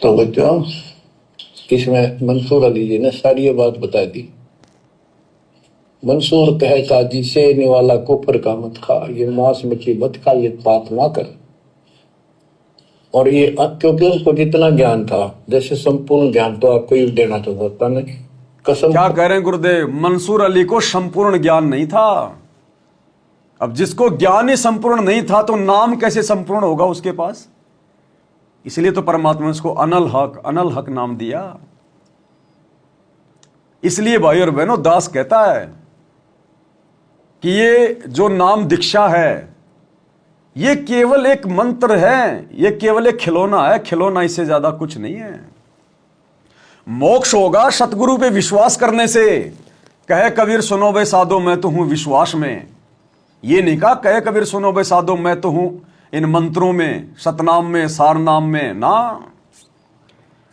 तो बच्चों, इसमें मंसूर अली जी ने सारी ये बात बता दी। मंसूर कहता जिसे निवाला कुफर का मत खा, ये मांस मछली मत खा, ये पाप ना कर। और ये क्योंकि उसको जितना ज्ञान था, जैसे संपूर्ण ज्ञान तो आपको ही देना तो होता नहीं। कसम क्या कह रहे हैं गुरुदेव? मंसूर अली को संपूर्ण ज्ञान नहीं था। अब जिसको ज्ञान ही संपूर्ण नहीं था तो नाम कैसे संपूर्ण होगा उसके पास? इसलिए तो परमात्मा ने उसको अनल हक नाम दिया। इसलिए भाई और बहनों, दास कहता है कि ये जो नाम दीक्षा है ये केवल एक मंत्र है, ये केवल एक खिलौना है, खिलौना, इससे ज्यादा कुछ नहीं है। मोक्ष होगा सतगुरु पे विश्वास करने से। कहे कबीर सुनो बे साधो मैं तो हूं विश्वास में। ये नहीं कहा कहे कबीर सुनो बे साधो मैं तो हूं इन मंत्रों में, सतनाम में, सारनाम में ना।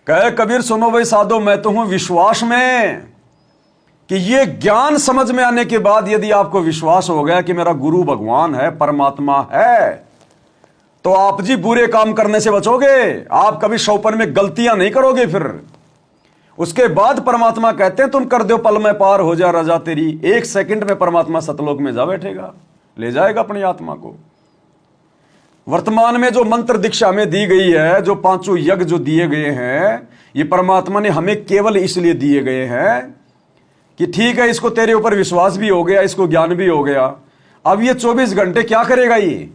कहे कबीर सुनो बे साधो मैं तो हूं विश्वास में, कि ये ज्ञान समझ में आने के बाद यदि आपको विश्वास हो गया कि मेरा गुरु भगवान है, परमात्मा है, तो आप जी बुरे काम करने से बचोगे। आप कभी शौपन में गलतियां नहीं करोगे। फिर उसके बाद परमात्मा कहते हैं तुम कर दो पल में पार हो जा रजा तेरी। 1 सेकंड में परमात्मा सतलोक में जा बैठेगा, ले जाएगा अपनी आत्मा को। वर्तमान में जो मंत्र दीक्षा हमें दी गई है, जो 5 यज्ञ जो दिए गए हैं, ये परमात्मा ने हमें केवल इसलिए दिए गए हैं कि ठीक है, इसको तेरे ऊपर विश्वास भी हो गया, इसको ज्ञान भी हो गया। अब ये 24 घंटे क्या करेगा? ये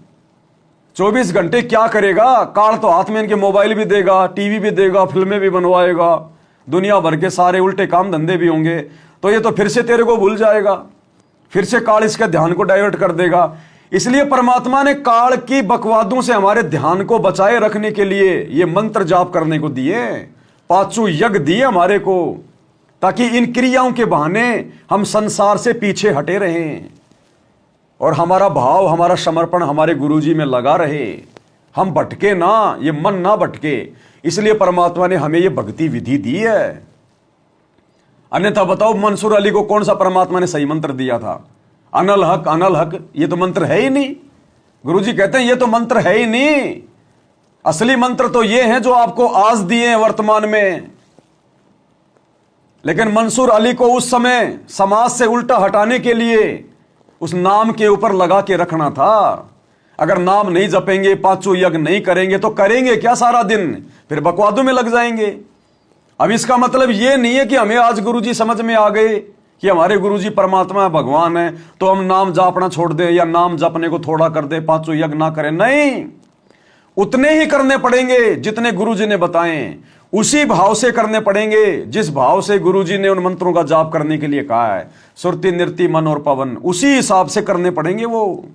24 घंटे क्या करेगा? काल तो हाथ में इनके मोबाइल भी देगा, टीवी भी देगा, फिल्में भी बनवाएगा, दुनिया भर के सारे उल्टे काम धंधे भी होंगे। तो ये तो फिर से तेरे को भूल जाएगा, फिर से काल इसके ध्यान को डाइवर्ट कर देगा। इसलिए परमात्मा ने काल की बकवादों से हमारे ध्यान को बचाए रखने के लिए ये मंत्र जाप करने को दिए, 5 यज्ञ दिए हमारे को, ताकि इन क्रियाओं के बहाने हम संसार से पीछे हटे रहें और हमारा भाव, हमारा समर्पण हमारे गुरुजी में लगा रहे। हम भटके ना, ये मन ना भटके। इसलिए परमात्मा ने हमें ये भक्ति विधि दी है। अन्यथा बताओ मंसूर अली को कौन सा परमात्मा ने सही मंत्र दिया था? अनल हक, ये तो मंत्र है ही नहीं। गुरुजी कहते हैं ये तो मंत्र है ही नहीं। असली मंत्र तो ये हैं जो आपको आज दिए हैं वर्तमान में। लेकिन मंसूर अली को उस समय समाज से उल्टा हटाने के लिए उस नाम के ऊपर लगा के रखना था। अगर नाम नहीं जपेंगे, 5 यज्ञ नहीं करेंगे तो करेंगे क्या सारा दिन? फिर बकवादों में लग जाएंगे। अब इसका मतलब यह नहीं है कि हमें आज गुरुजी समझ में आ गए कि हमारे गुरुजी परमात्मा भगवान है तो हम नाम जापना छोड़ दें या नाम जपने को थोड़ा कर दें, 5 यज्ञ ना करें। नहीं, उतने ही करने पड़ेंगे जितने गुरुजी ने बताएं। उसी भाव से करने पड़ेंगे जिस भाव से गुरुजी ने उन मंत्रों का जाप करने के लिए कहा है। सुरति, नृति, मन और पवन, उसी हिसाब से करने पड़ेंगे वो,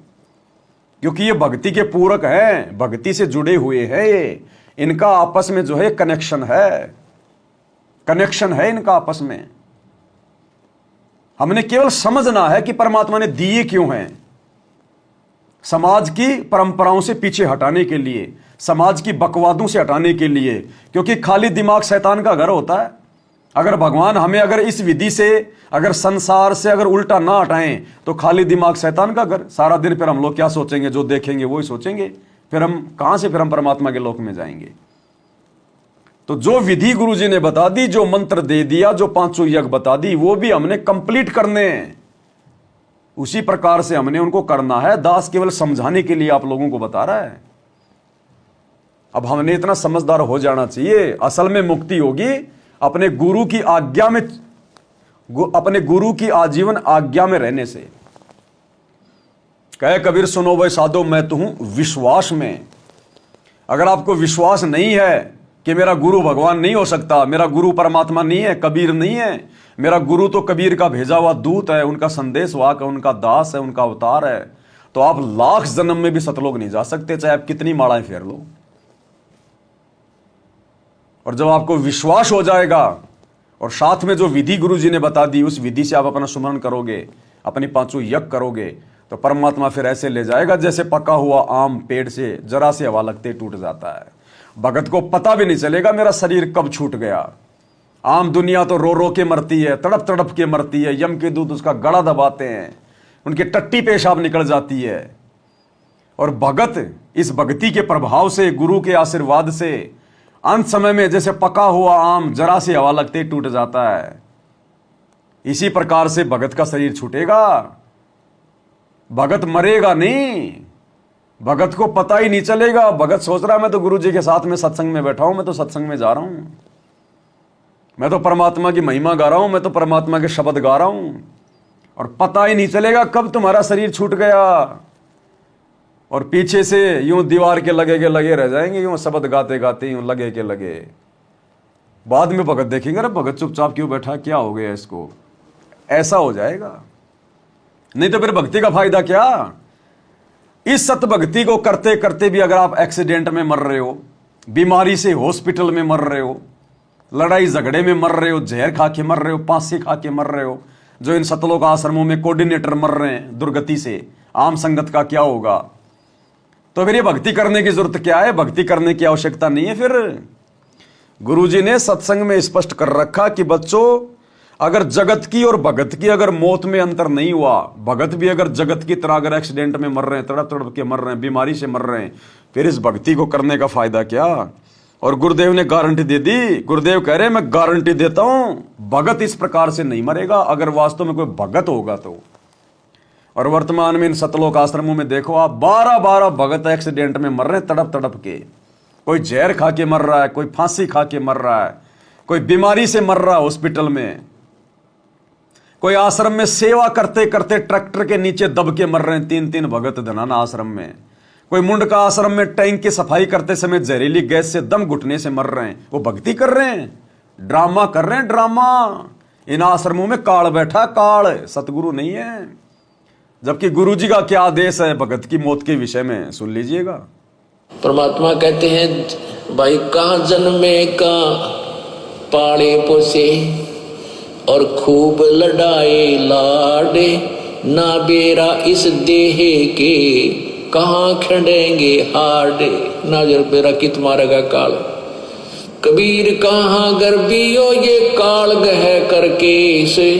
क्योंकि ये भक्ति के पूरक हैं, भक्ति से जुड़े हुए हैं। ये इनका आपस में जो है कनेक्शन है इनका आपस में। हमने केवल समझना है कि परमात्मा ने दिए क्यों हैं। समाज की परंपराओं से पीछे हटाने के लिए, समाज की बकवादों से हटाने के लिए, क्योंकि खाली दिमाग शैतान का घर होता है। अगर भगवान हमें अगर इस विधि से, अगर संसार से अगर उल्टा ना हटाएं तो खाली दिमाग शैतान का घर। सारा दिन फिर हम लोग क्या सोचेंगे? जो देखेंगे वो ही सोचेंगे। फिर हम कहां से फिर हम परमात्मा के लोक में जाएंगे? तो जो विधि गुरुजी ने बता दी, जो मंत्र दे दिया, जो 5 यज्ञ बता दी, वो भी हमने कंप्लीट करने हैं। उसी प्रकार से हमने उनको करना है। दास केवल समझाने के लिए आप लोगों को बता रहा है। अब हमने इतना समझदार हो जाना चाहिए। असल में मुक्ति होगी अपने गुरु की आज्ञा में, अपने गुरु की आजीवन आज्ञा में रहने से। कहे कबीर सुनो भाई साधो मैं तो हूं विश्वास में। अगर आपको विश्वास नहीं है कि मेरा गुरु भगवान नहीं हो सकता, मेरा गुरु परमात्मा नहीं है, कबीर नहीं है, मेरा गुरु तो कबीर का भेजा हुआ दूत है, उनका संदेश वाहक है, उनका दास है, उनका अवतार है, तो आप लाख जन्म में भी सतलोक नहीं जा सकते, चाहे आप कितनी मालाएं फेर लो। और जब आपको विश्वास हो जाएगा और साथ में जो विधि गुरुजी ने बता दी, उस विधि से आप अपना सुमरण करोगे, अपनी 5 यज्ञ करोगे, तो परमात्मा फिर ऐसे ले जाएगा जैसे पका हुआ आम पेड़ से जरा से हवा लगते टूट जाता है। भगत को पता भी नहीं चलेगा मेरा शरीर कब छूट गया। आम दुनिया तो रो रो के मरती है, तड़प तड़प के मरती है, यम के दूत उसका गला दबाते हैं, उनकी टट्टी पेशाब निकल जाती है। और भगत इस भक्ति के प्रभाव से, गुरु के आशीर्वाद से अंत समय में जैसे पका हुआ आम जरा सी हवा लगते ही टूट जाता है, इसी प्रकार से भगत का शरीर छूटेगा। भगत मरेगा नहीं, भगत को पता ही नहीं चलेगा। भगत सोच रहा मैं तो गुरु जी के साथ में सत्संग में बैठा हूं, मैं तो सत्संग में जा रहा हूं, मैं तो परमात्मा की महिमा गा रहा हूं, मैं तो परमात्मा के शब्द गा रहा हूं, और पता ही नहीं चलेगा कब तुम्हारा शरीर छूट गया। और पीछे से यूं दीवार के लगे रह जाएंगे, यूं शब्द गाते गाते यूं लगे के लगे। बाद में भगत देखेंगे, अरे भगत चुपचाप क्यों बैठा, क्या हो गया इसको, ऐसा हो जाएगा। नहीं तो फिर भक्ति का फायदा क्या। इस सत भक्ति को करते करते भी अगर आप एक्सीडेंट में मर रहे हो, बीमारी से हॉस्पिटल में मर रहे हो, लड़ाई झगड़े में मर रहे हो, जहर खा के मर रहे हो, फांसी खा के मर रहे हो, जो इन सतलोक आश्रमों में कोऑर्डिनेटर मर रहे हैं दुर्गति से, आम संगत का क्या होगा। तो फिर ये भक्ति करने की जरूरत क्या है, भक्ति करने की आवश्यकता नहीं है। फिर गुरुजी ने सत्संग में स्पष्ट कर रखा कि बच्चों, अगर जगत की और भगत की अगर मौत में अंतर नहीं हुआ, भगत भी अगर जगत की तरह अगर एक्सीडेंट में मर रहे हैं, तड़प तड़प के मर रहे हैं, बीमारी से मर रहे हैं, फिर इस भक्ति को करने का फायदा क्या। और गुरुदेव ने गारंटी दे दी। गुरुदेव कह रहे हैं मैं गारंटी देता हूं, भगत इस प्रकार से नहीं मरेगा अगर वास्तव में कोई भगत होगा तो। और वर्तमान में इन सतलोक आश्रमों में देखो आप, 12-12 भगत एक्सीडेंट में मर रहे हैं तड़प तड़प के। कोई जहर खा के मर रहा है, कोई फांसी खा के मर रहा है, कोई बीमारी से मर रहा है हॉस्पिटल में, कोई आश्रम में सेवा करते करते ट्रैक्टर के नीचे दब के मर रहे हैं 3-3 भगत धनाना आश्रम में। कोई मुंड का आश्रम में टैंक की सफाई करते समय जहरीली गैस से दम घुटने से मर रहे हैं। वो भक्ति कर रहे हैं, ड्रामा कर रहे हैं, ड्रामा। इन आश्रमों में काल बैठा, काल, सतगुरु नहीं है। जबकि गुरु जी का क्या आदेश है भगत की मौत के विषय में, सुन लीजिएगा। परमात्मा कहते हैं भाई कहाँ जन्मे का पाले पोसे और खूब लड़ाए लाडे, ना बेरा इस देह के कहाँ खड़ेंगे हाडे। ना जर बेरा कित मारेगा काल, कबीर कहाँ गर्बियो ये काल गह करके से,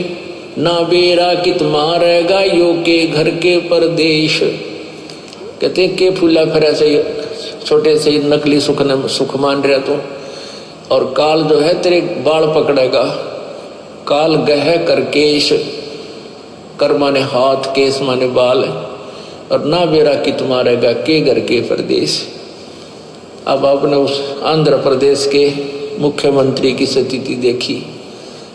ना बेरा कित मारेगा यो के घर के परदेश। कहते हैं के फूला फिर से छोटे से नकली सुख मान रहा तू, और काल जो है तेरे बाल पकड़ेगा। काल गह कर केश, कर माने हाथ, केस माने बाल, और ना बेरा कित मारेगा के घर के प्रदेश। अब आपने उस आंध्र प्रदेश के मुख्यमंत्री की स्थिति देखी,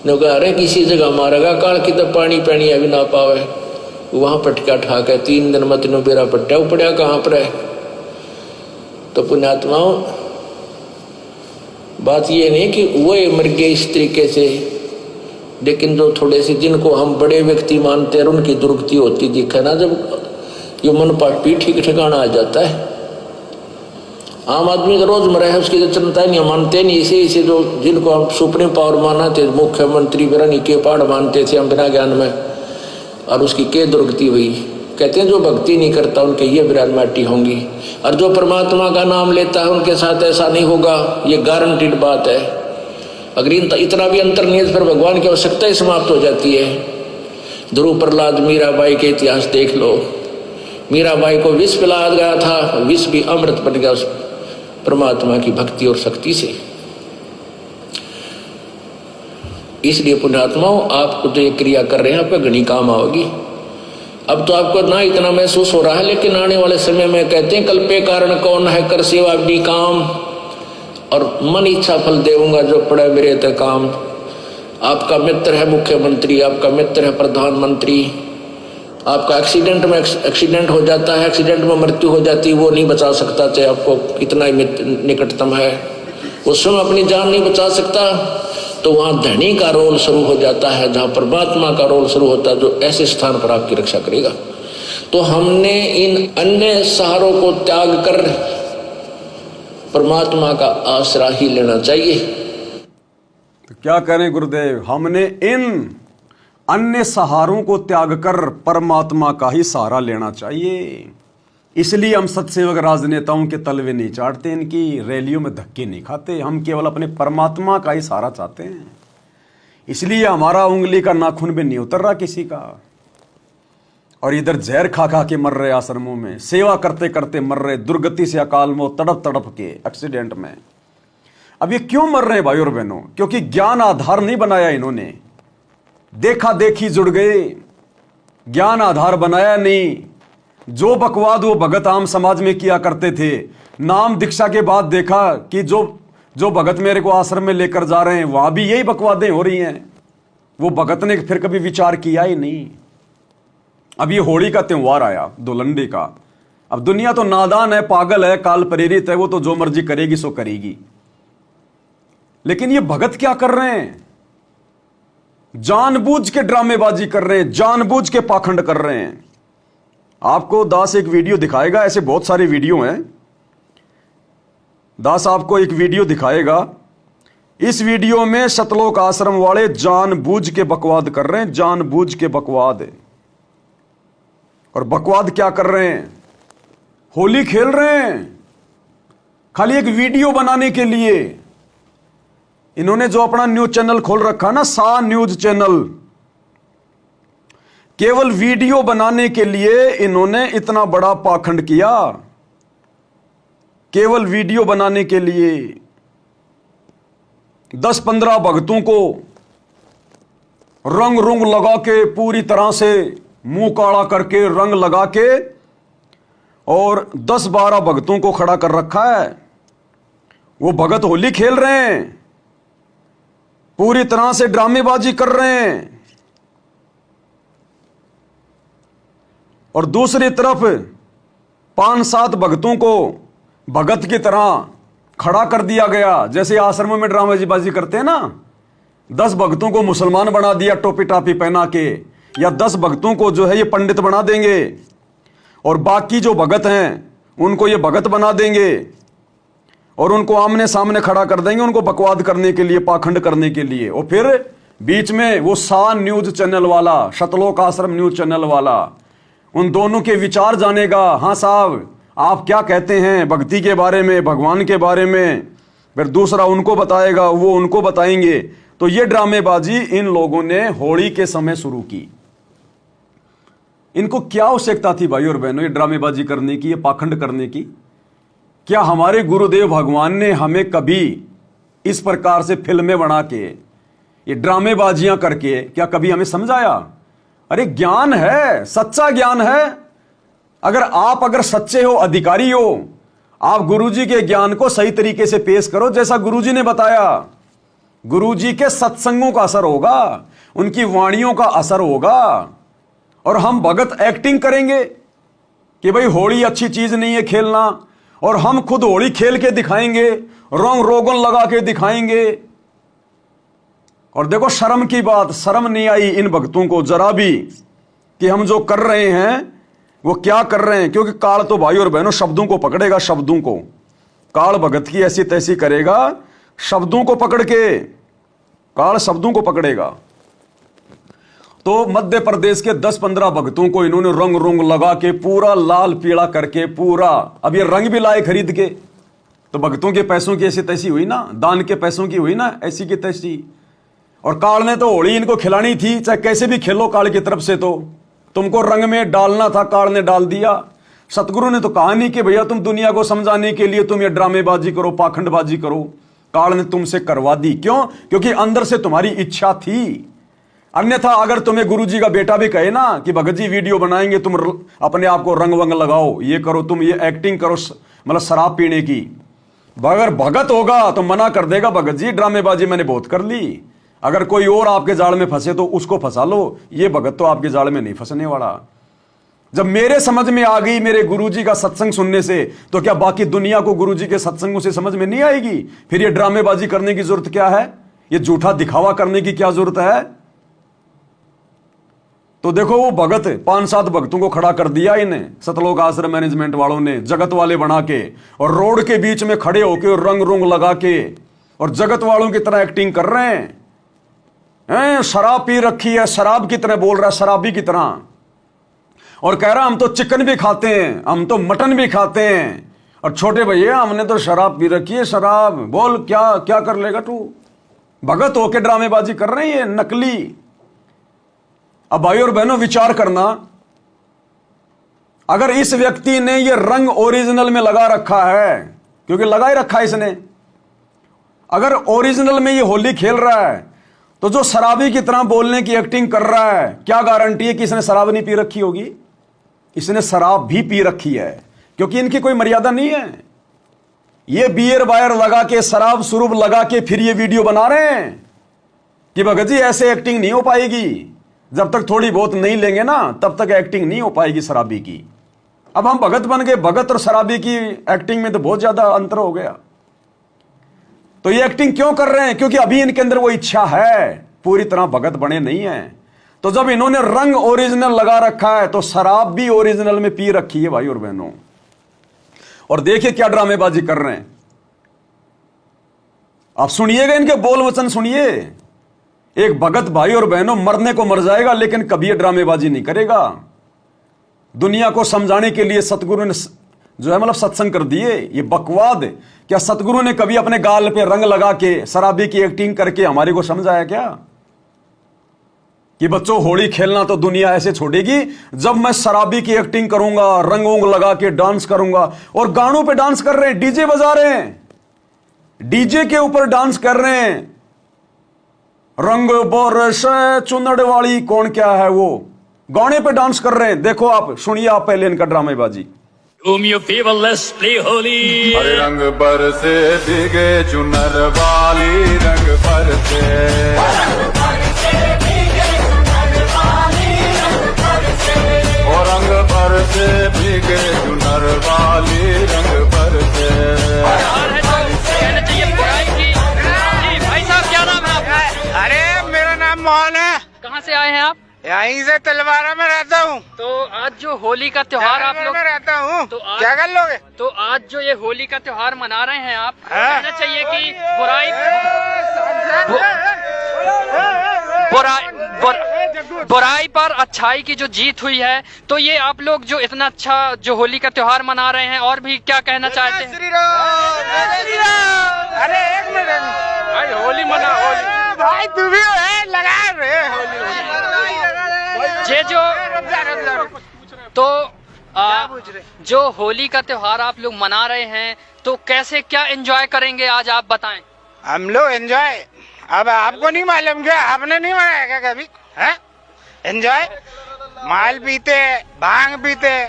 ने कहा अरे किसी जगह मारेगा काल की तो पानी पानी अभी ना पावे, वहां पटका ठाक है 3 दिन मत नो बेरा पट्टा उपड़िया कहाँ पर है। तो पुण्यात्माओं, बात ये नहीं कि वो मर गए इस तरीके से, लेकिन जो थोड़े से जिनको हम बड़े व्यक्ति मानते हैं उनकी दुर्गति होती दिखे ना, जब ये मन पाटी ठीक ठिकाना आ जाता है। आम आदमी का रोजमर्रा है उसकी तो चिंता नहीं, मानते नहीं। इसे जो जिनको हम सुप्रीम पावर माना थे, मुख्यमंत्री बिरानी के पहाड़ मानते थे हम बिना ज्ञान में, और उसकी के दुर्गति हुई। कहते हैं जो भक्ति नहीं करता उनके ये बिरान माटी होंगी, और जो परमात्मा का नाम लेता है उनके साथ ऐसा नहीं होगा, ये गारंटीड बात है। अगर इतना भी अंतर नहीं है फिर भगवान की आवश्यकता ही समाप्त हो जाती है। ध्रुव प्रहलाद मीराबाई के इतिहास देख लो, मीराबाई को विष पिलाया गया था, विष भी अमृत बन गया उस परमात्मा की भक्ति और शक्ति से। इसलिए पुण्यात्माओं, आपको जो ये क्रिया कर रहे हैं आपका घनी काम आओगी। अब तो आपको ना इतना महसूस हो रहा है, लेकिन आने वाले समय में कहते हैं कल्पे कारण कौन है, कर सेवा भी काम, और मन इच्छा फल देऊंगा जो पड़े मेरे ते काम। आपका मित्र है मुख्यमंत्री, आपका मित्र है प्रधानमंत्री, आपका एक्सीडेंट हो जाता है, एक्सीडेंट में मृत्यु हो जाती है, वो नहीं बचा सकता, चाहे आपको कितना ही निकटतम है, उस समय अपनी जान नहीं बचा सकता। तो वहाँ धनी का रोल शुरू हो जाता है, जहाँ परमात्मा का रोल शुरू होता है, जो ऐसे स्थान पर आपकी रक्षा करेगा। तो हमने इन अन्य सहारों को त्याग कर परमात्मा का आसरा ही लेना चाहिए। तो क्या करें गुरुदेव, हमने इन अन्य सहारों को त्याग कर परमात्मा का ही सहारा लेना चाहिए। इसलिए हम सत्सेवक राजनेताओं के तलवे नहीं चाटते, इनकी रैलियों में धक्के नहीं खाते, हम केवल अपने परमात्मा का ही सहारा चाहते हैं। इसलिए हमारा उंगली का नाखून भी नहीं उतर रहा किसी का। और इधर जहर खा खा के मर रहे आश्रमों में, सेवा करते करते मर रहे, दुर्गति से अकाल मौत तड़प तड़प के एक्सीडेंट में। अब ये क्यों मर रहे हैं भाई और बहनों? क्योंकि ज्ञान आधार नहीं बनाया इन्होंने, देखा देखी जुड़ गए, ज्ञान आधार बनाया नहीं। जो बकवाद वो भगत आम समाज में किया करते थे, नाम दीक्षा के बाद देखा कि जो भगत मेरे को आश्रम में लेकर जा रहे हैं वहां भी यही बकवादें हो रही हैं। वो भगत ने फिर कभी विचार किया ही नहीं। अब ये होली का त्योहार आया, धुलंडी का। अब दुनिया तो नादान है, पागल है, काल प्रेरित है, वो तो जो मर्जी करेगी सो करेगी। लेकिन ये भगत क्या कर रहे हैं? जानबूझ के ड्रामेबाजी कर रहे हैं, जानबूझ के पाखंड कर रहे हैं। आपको दास एक वीडियो दिखाएगा, ऐसे बहुत सारे वीडियो हैं। दास आपको एक वीडियो दिखाएगा। इस वीडियो में सतलोक आश्रम वाले जानबूझ के बकवाद कर रहे हैं, जानबूझ के बकवाद। और बकवाद क्या कर रहे हैं? होली खेल रहे हैं खाली एक वीडियो बनाने के लिए। इन्होंने जो अपना न्यूज चैनल खोल रखा ना, सा न्यूज चैनल, केवल वीडियो बनाने के लिए इन्होंने इतना बड़ा पाखंड किया। केवल वीडियो बनाने के लिए 10-15 भक्तों को रंग रुंग लगा के, पूरी तरह से मुंह काला करके रंग लगा के, और 10-12 भक्तों को खड़ा कर रखा है। वो भगत होली खेल रहे हैं, पूरी तरह से ड्रामेबाजी कर रहे हैं। और दूसरी तरफ 5-7 भक्तों को भगत की तरह खड़ा कर दिया गया। जैसे आश्रमों में ड्रामेबाजी करते हैं ना, 10 भक्तों को मुसलमान बना दिया टोपी टापी पहना के, या 10 भक्तों को जो है ये पंडित बना देंगे, और बाकी जो भगत हैं उनको ये भगत बना देंगे, और उनको आमने सामने खड़ा कर देंगे, उनको बकवाद करने के लिए, पाखंड करने के लिए। और फिर बीच में वो सा न्यूज चैनल वाला, सतलोक आश्रम न्यूज चैनल वाला, उन दोनों के विचार जानेगा। हाँ साहब, आप क्या कहते हैं भक्ति के बारे में, भगवान के बारे में। फिर दूसरा उनको बताएगा, वो उनको बताएंगे। तो ये ड्रामेबाजी इन लोगों ने होली के समय शुरू की। इनको क्या आवश्यकता थी भाई और बहनों ये ड्रामेबाजी करने की, ये पाखंड करने की? क्या हमारे गुरुदेव भगवान ने हमें कभी इस प्रकार से फिल्में बना के, ये ड्रामेबाजियां करके, क्या कभी हमें समझाया? अरे ज्ञान है, सच्चा ज्ञान है। अगर सच्चे हो, अधिकारी हो, आप गुरुजी के ज्ञान को सही तरीके से पेश करो जैसा गुरुजी ने बताया। गुरुजी के सत्संगों का असर होगा, उनकी वाणियों का असर होगा। और हम भगत एक्टिंग करेंगे कि भाई होली अच्छी चीज नहीं है खेलना, और हम खुद होली खेल के दिखाएंगे, रंग रोगन लगा के दिखाएंगे। और देखो शर्म की बात, शर्म नहीं आई इन भक्तों को जरा भी कि हम जो कर रहे हैं वो क्या कर रहे हैं। क्योंकि काल तो भाई और बहनों शब्दों को पकड़ेगा, शब्दों को। काल भगत की ऐसी तैसी करेगा, शब्दों को पकड़ के काल शब्दों को पकड़ेगा। तो मध्य प्रदेश के 10-15 भक्तों को इन्होंने रंग रुंग लगा के, पूरा लाल पीला करके, पूरा, अब ये रंग भी लाए खरीद के। तो भक्तों के पैसों की ऐसी तैसी हुई ना, दान के पैसों की हुई ना ऐसी की तैसी। और काल ने तो होली इनको खिलानी थी, चाहे कैसे भी खेलो काल की तरफ से, तो तुमको रंग में डालना था, काल ने डाल दिया। सतगुरु ने तो कहा नहीं कि भैया तुम दुनिया को समझाने के लिए तुम ये ड्रामेबाजी करो, पाखंडबाजी करो। काल ने तुमसे करवा दी। क्यों? क्योंकि अंदर से तुम्हारी इच्छा थी। अन्यथा अगर तुम्हें गुरुजी का बेटा भी कहे ना कि भगत जी वीडियो बनाएंगे, तुम अपने आप को रंग वंग लगाओ, ये करो, तुम ये एक्टिंग करो, मतलब शराब पीने की, अगर भगत होगा तो मना कर देगा, भगत जी ड्रामेबाजी मैंने बहुत कर ली। अगर कोई और आपके जाल में फंसे तो उसको फंसा लो, ये भगत तो आपके जाल में नहीं फंसने वाला। जब मेरे समझ में आ गई मेरे गुरुजी का सत्संग सुनने से, तो क्या बाकी दुनिया को गुरुजी के सत्संगों से समझ में नहीं आएगी? फिर ये ड्रामेबाजी करने की जरूरत क्या है? ये झूठा दिखावा करने की क्या जरूरत है? तो देखो वो भगत 5-7 भक्तों को खड़ा कर दिया इन्हें सतलोक आश्रम मैनेजमेंट वालों ने, जगत वाले बना के, और रोड के बीच में खड़े होके और रंग रुंग लगा के और जगत वालों की तरह एक्टिंग कर रहे हैं। शराब पी रखी है, शराब की तरह बोल रहा है, शराबी की तरह, और कह रहा हम तो चिकन भी खाते हैं, हम तो मटन भी खाते हैं, और छोटे भैया हमने तो शराब पी रखी है। शराब बोल, क्या क्या कर लेगा तू? भगत होके ड्रामेबाजी कर रहे हैं, नकली। अब भाई और बहनों विचार करना, अगर इस व्यक्ति ने ये रंग ओरिजिनल में लगा रखा है, क्योंकि लगा ही रखा है इसने, अगर ओरिजिनल में ये होली खेल रहा है तो जो शराबी की तरह बोलने की एक्टिंग कर रहा है, क्या गारंटी है कि इसने शराब नहीं पी रखी होगी? इसने शराब भी पी रखी है, क्योंकि इनकी कोई मर्यादा नहीं है। ये बियर बायर लगा के, शराब शुरूब लगा के फिर ये वीडियो बना रहे हैं कि भगत जी ऐसे एक्टिंग नहीं हो पाएगी। जब तक थोड़ी बहुत नहीं लेंगे ना, तब तक एक्टिंग नहीं हो पाएगी शराबी की। अब हम भगत बन गए, भगत और शराबी की एक्टिंग में तो बहुत ज्यादा अंतर हो गया। तो ये एक्टिंग क्यों कर रहे हैं? क्योंकि अभी इनके अंदर वो इच्छा है, पूरी तरह भगत बने नहीं है। तो जब इन्होंने रंग ओरिजिनल लगा रखा है तो शराब भी ओरिजिनल में पी रखी है भाई और बहनों। और देखिए क्या ड्रामेबाजी कर रहे हैं। आप सुनिएगा इनके बोल वचन सुनिए। एक भगत भाई और बहनों मरने को मर जाएगा, लेकिन कभी ये ड्रामेबाजी नहीं करेगा। दुनिया को समझाने के लिए सतगुरु ने जो है मतलब सत्संग कर दिए, ये बकवाद। क्या सतगुरु ने कभी अपने गाल पे रंग लगा के शराबी की एक्टिंग करके हमारे को समझाया क्या कि बच्चों होली खेलना तो दुनिया ऐसे छोड़ेगी जब मैं शराबी की एक्टिंग करूंगा, रंग वंग लगा के डांस करूंगा? और गानों पे डांस कर रहे हैं, डीजे बजा रहे हैं, डीजे के ऊपर डांस कर रहे हैं। रंग बरसे चुनड़ वाली कौन क्या है वो, गाने पे डांस कर रहे हैं। देखो आप, सुनिए आप पहले इनका ड्रामेबाजी। Romeo people, let's play holy. हरे रंग बरसे भीगे चुनर वाली, रंग बरसे ओ रंग बरसे भीगे चुनर वाली, रंग बरसे। कहना चाहिए बुराई की। जी भाई साहब, क्या नाम है आपका? अरे मेरा नाम मोहन है, कहाँ से आए हैं आप? यहीं से तलवारा में रहता हूँ। तो आज जो होली का त्योहार आप लोग में रहता हूँ, तो आज- क्या कर लोगे? तो आज जो ये होली का त्योहार मना रहे हैं आप, हाँ। कहना चाहिए कि बुराई पर अच्छाई की जो जीत हुई है, तो ये आप लोग जो इतना अच्छा जो होली का त्योहार मना रहे हैं, और भी क्या कहना चाहते हैं? श्री राम। अरे एक मिनट भाई, होली मना, होली भाई तू भी है लगा रहे होली। ये जो तो जो होली का त्योहार आप लोग मना रहे हैं, तो कैसे क्या एंजॉय करेंगे आज आप बताएं? हम लोग एंजॉय, अब आपको नहीं मालूम क्या? आपने नहीं मनाया क्या कभी? है एंजॉय, माल पीते, भांग पीते,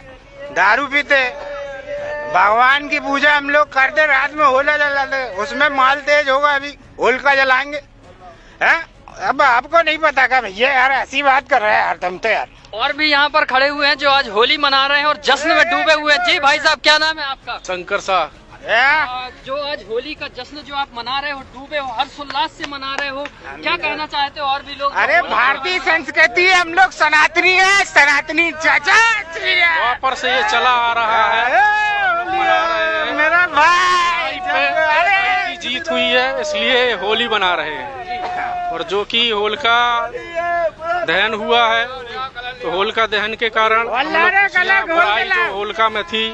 दारू पीते, भगवान की पूजा हम लोग करते, रात में होला जलाते, उसमें माल तेज होगा, अभी होलिका जलाएंगे। हैं? अब आपको नहीं पता क्या भैया? यार ऐसी बात कर रहे हैं यार तुम तो यार। और भी यहाँ पर खड़े हुए हैं जो आज होली मना रहे हैं और जश्न में डूबे हुए हैं। जी भाई साहब, क्या नाम है आपका? शंकर साहब। जो आज होली का जश्न जो आप मना रहे हो, डूबे हो, हर्षोल्लास से मना रहे हो, क्या कहना चाहते हो? और भी लोग, अरे भारतीय संस्कृति है, हम लोग सनातनी है, सनातनी चाचा वापर से ये चला आ रहा है, मेरा भाई। अरे की जीत हुई है, इसलिए होली मना रहे हैं। और जो कि होलिका दहन हुआ है, तो होलिका दहन के कारण हम लोग बुराई जो होलिका में थी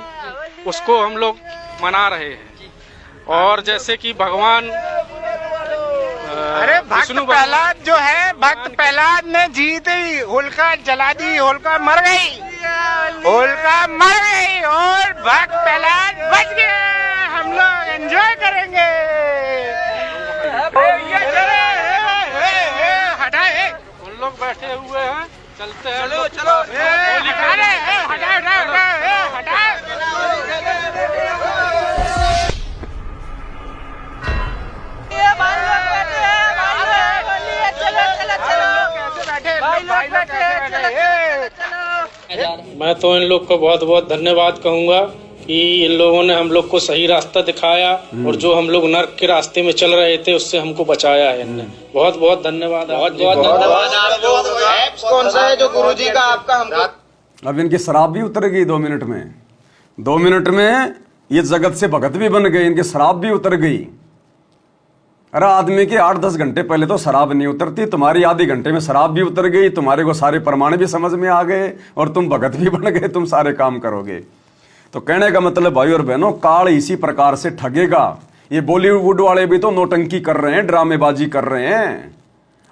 उसको हम लोग मना रहे हैं। और जैसे कि भगवान अरे भक्त प्रहलाद जो है, भक्त प्रहलाद ने जीत ही होलिका जला दी, होलिका मर गई, होलिका मर गई और भक्त प्रहलाद बच गए। हम लोग एंजॉय करेंगे। हटाए, उन लोग बैठे हुए हैं, चलते हैं। चलो चलो, हटा रहे, हटा हटा हटा। मैं तो इन लोग को बहुत बहुत धन्यवाद कहूँगा कि इन लोगों ने हम लोग को सही रास्ता दिखाया और जो हम लोग नर्क के रास्ते में चल रहे थे उससे हमको बचाया है इनने। बहुत बहुत धन्यवाद। बहुत बहुत धन्यवाद। कौन सा है जो गुरुजी का आपका हमको? अब इनकी शराब भी उतर गई 2 मिनट में। 2 मिनट में ये जगत से भगत भी बन गए, इनकी शराब भी उतर गई। अरे आदमी के 8-10 घंटे पहले तो शराब नहीं उतरती, तुम्हारी आधे घंटे में शराब भी उतर गई, तुम्हारे को सारे प्रमाण भी समझ में आ गए और तुम भगत भी बन गए, तुम सारे काम करोगे। तो कहने का मतलब भाई और बहनों, काल इसी प्रकार से ठगेगा। ये बॉलीवुड वाले भी तो नौटंकी कर रहे हैं, ड्रामेबाजी कर रहे हैं,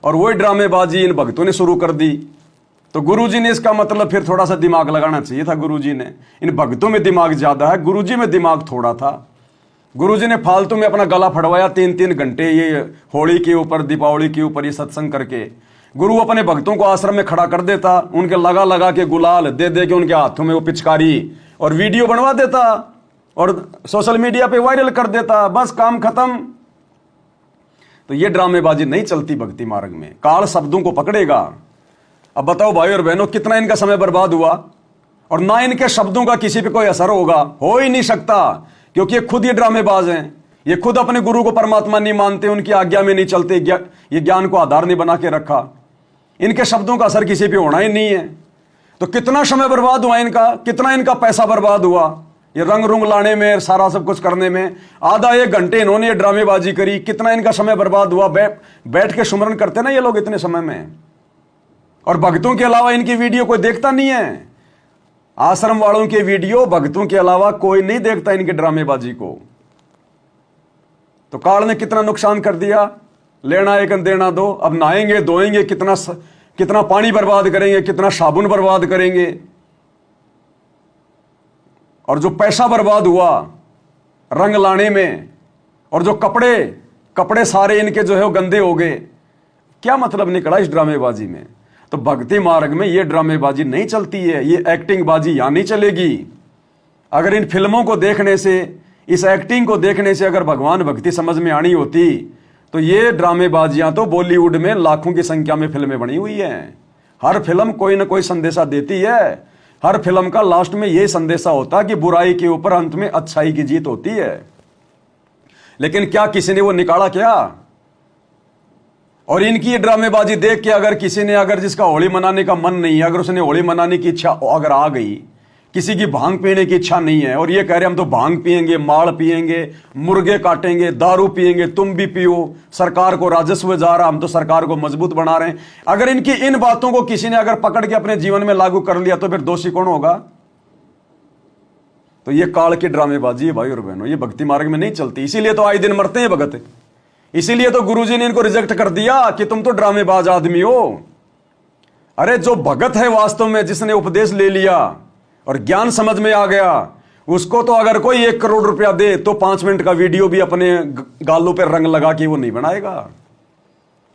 और वही ड्रामेबाजी इन भक्तों ने शुरू कर दी। तो गुरुजी ने इसका मतलब फिर थोड़ा सा दिमाग लगाना चाहिए था। गुरुजी ने, इन भक्तों में दिमाग ज्यादा है, गुरुजी में दिमाग थोड़ा था। गुरुजी ने फालतू में अपना गला फड़वाया 3-3 घंटे ये होली के ऊपर, दीपावली के ऊपर ये सत्संग करके। गुरु अपने भक्तों को आश्रम में खड़ा कर देता, उनके लगा लगा के गुलाल दे दे के उनके हाथों में वो पिचकारी और वीडियो बनवा देता और सोशल मीडिया पे वायरल कर देता, बस काम खत्म। तो ये ड्रामेबाजी नहीं चलती भक्ति मार्ग में, काल शब्दों को पकड़ेगा। अब बताओ भाई और बहनों, कितना इनका समय बर्बाद हुआ और ना इनके शब्दों का किसी पे कोई असर होगा, हो ही नहीं सकता, क्योंकि ये खुद ये ड्रामेबाज हैं। ये खुद अपने गुरु को परमात्मा नहीं मानते, उनकी आज्ञा में नहीं चलते, ये ज्ञान को आधार नहीं बना के रखा। इनके शब्दों का असर किसी पे होना ही नहीं है। तो कितना समय बर्बाद हुआ इनका, कितना इनका पैसा बर्बाद हुआ ये रंग रुंग लाने में, सारा सब कुछ करने में। आधा 1 घंटे इन्होंने ये ड्रामेबाजी करी, कितना इनका समय बर्बाद हुआ। बैठ के सुमरन करते ना ये लोग इतने समय में, और भक्तों के अलावा इनकी वीडियो कोई देखता नहीं है। आश्रम वालों के वीडियो भक्तों के अलावा कोई नहीं देखता इनके ड्रामेबाजी को। तो काल ने कितना नुकसान कर दिया, लेना एक देना दो। अब नहाएंगे धोएंगे, कितना पानी बर्बाद करेंगे, कितना साबुन बर्बाद करेंगे, और जो पैसा बर्बाद हुआ रंग लाने में, और जो कपड़े सारे इनके जो है वो गंदे हो गए। क्या मतलब निकला इस ड्रामेबाजी में। तो भक्ति मार्ग में ये ड्रामेबाजी नहीं चलती है, ये एक्टिंग बाजी यहां नहीं चलेगी। अगर इन फिल्मों को देखने से, इस एक्टिंग को देखने से अगर भगवान भक्ति समझ में आनी होती, तो ये ड्रामेबाजियां तो बॉलीवुड में लाखों की संख्या में फिल्में बनी हुई हैं। हर फिल्म कोई ना कोई संदेशा देती है। हर फिल्म का लास्ट में यह संदेशा होता कि बुराई के ऊपर अंत में अच्छाई की जीत होती है। लेकिन क्या किसी ने वो निकाला क्या? और इनकी ये ड्रामेबाजी देख के अगर किसी ने, अगर जिसका होली मनाने का मन नहीं है, अगर उसने होली मनाने की इच्छा अगर आ गई, किसी की भांग पीने की इच्छा नहीं है और ये कह रहे हम तो भांग पिएंगे, माड़ पिएंगे, मुर्गे काटेंगे, दारू पिएंगे, तुम भी पियो, सरकार को राजस्व जा रहा, हम तो सरकार को मजबूत बना रहे हैं। अगर इनकी इन बातों को किसी ने अगर पकड़ के अपने जीवन में लागू कर लिया तो फिर दोषी कौन होगा? तो ये काल की ड्रामेबाजी है भाई और बहनों, ये भक्ति मार्ग में नहीं चलती। इसीलिए तो आए दिन मरते हैं भगत। इसीलिए तो गुरुजी ने इनको रिजेक्ट कर दिया कि तुम तो ड्रामेबाज आदमी हो। अरे जो भगत है वास्तव में, जिसने उपदेश ले लिया और ज्ञान समझ में आ गया, उसको तो अगर कोई 1 करोड़ रुपया दे तो 5 मिनट का वीडियो भी अपने गालों पे रंग लगा के वो नहीं बनाएगा।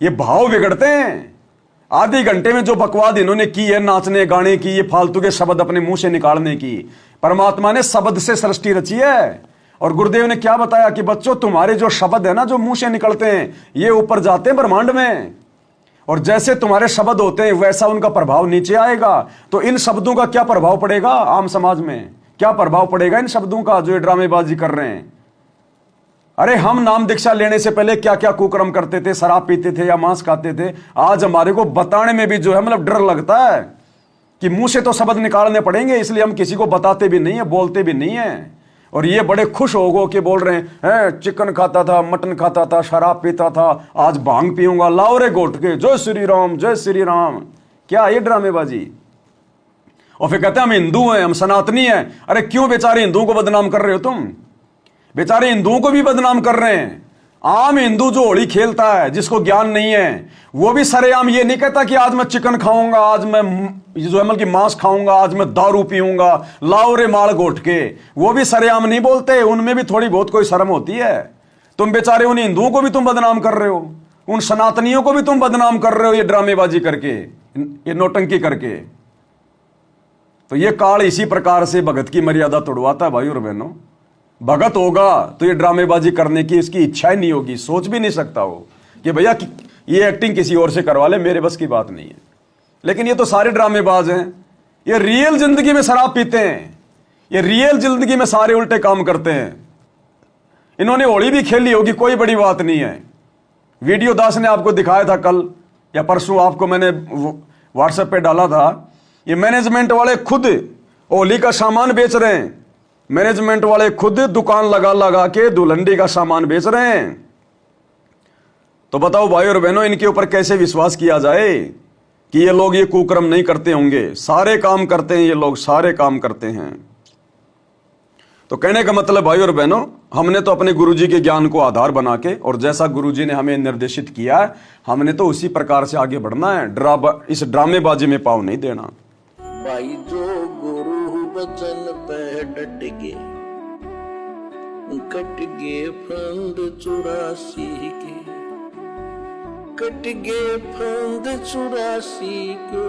ये भाव बिगड़ते हैं। आधे घंटे में जो बकवाद इन्होंने की है, नाचने गाने की, ये फालतू के शब्द अपने मुंह से निकालने की। परमात्मा ने शब्द से सृष्टि रची है और गुरुदेव ने क्या बताया कि बच्चों तुम्हारे जो शब्द है ना, जो मुंह से निकलते हैं, ये ऊपर जाते हैं ब्रह्मांड में, और जैसे तुम्हारे शब्द होते हैं वैसा उनका प्रभाव नीचे आएगा। तो इन शब्दों का क्या प्रभाव पड़ेगा आम समाज में? क्या प्रभाव पड़ेगा इन शब्दों का जो ये ड्रामेबाजी कर रहे हैं? अरे हम नाम दीक्षा लेने से पहले क्या क्या कुकर्म करते थे, शराब पीते थे या मांस खाते थे, आज हमारे को बताने में भी जो है मतलब डर लगता है कि मुंह से तो शब्द निकालने पड़ेंगे, इसलिए हम किसी को बताते भी नहीं है, बोलते भी नहीं है। और ये बड़े खुश हो के बोल रहे हैं चिकन खाता था, मटन खाता था, शराब पीता था, आज भांग पीऊंगा, लाओ रे घोट के, जय श्री राम जय श्री राम। क्या ये ड्रामेबाजी? और फिर कहते हैं हम हिंदू हैं, हम सनातनी हैं। अरे क्यों बेचारे हिंदुओं को बदनाम कर रहे हो तुम? बेचारे हिंदुओं को भी बदनाम कर रहे हैं। आम हिंदू जो होली खेलता है, जिसको ज्ञान नहीं है, वो भी सरेआम ये नहीं कहता कि आज मैं चिकन खाऊंगा, आज मैं जो है कि मांस खाऊंगा, आज मैं दारू पीऊंगा, लाओ रे माल घोट के। वो भी सरेआम नहीं बोलते, उनमें भी थोड़ी बहुत कोई शर्म होती है। तुम बेचारे उन हिंदुओं को भी तुम बदनाम कर रहे हो, उन सनातनियों को भी तुम बदनाम कर रहे हो, ये ड्रामेबाजी करके, ये नौटंकी करके। तो ये काल इसी प्रकार से भगत की मर्यादा तोड़वाता है भाई और बहनों। भगत होगा तो ये ड्रामेबाजी करने की इसकी इच्छा ही नहीं होगी, सोच भी नहीं सकता हो कि भैया ये एक्टिंग किसी और से करवा ले, मेरे बस की बात नहीं है। लेकिन ये तो सारे ड्रामेबाज हैं। ये रियल जिंदगी में शराब पीते हैं, ये रियल जिंदगी में सारे उल्टे काम करते हैं। इन्होंने होली भी खेली होगी, कोई बड़ी बात नहीं है। वीडियो दास ने आपको दिखाया था कल या परसों, आपको मैंने व्हाट्सएप पे डाला था। ये मैनेजमेंट वाले खुद होली का सामान बेच रहे हैं, मैनेजमेंट वाले खुद दुकान लगा लगा के दुल्हनडी का सामान बेच रहे हैं। तो बताओ भाई और बहनों, इनके ऊपर कैसे विश्वास किया जाए कि ये लोग ये कुकर्म नहीं करते होंगे? सारे काम करते हैं ये लोग, सारे काम करते हैं। तो कहने का मतलब भाई और बहनों, हमने तो अपने गुरुजी के ज्ञान को आधार बना के, और जैसा गुरुजी ने हमें निर्देशित किया है, हमने तो उसी प्रकार से आगे बढ़ना है। इस ड्रामेबाजी में पाँव नहीं देना। भाई जो गुरु बचन पे डट के कट गए फंद 84 के, कट गए फंद 84 के,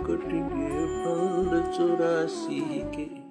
कट गए फंद 84 के।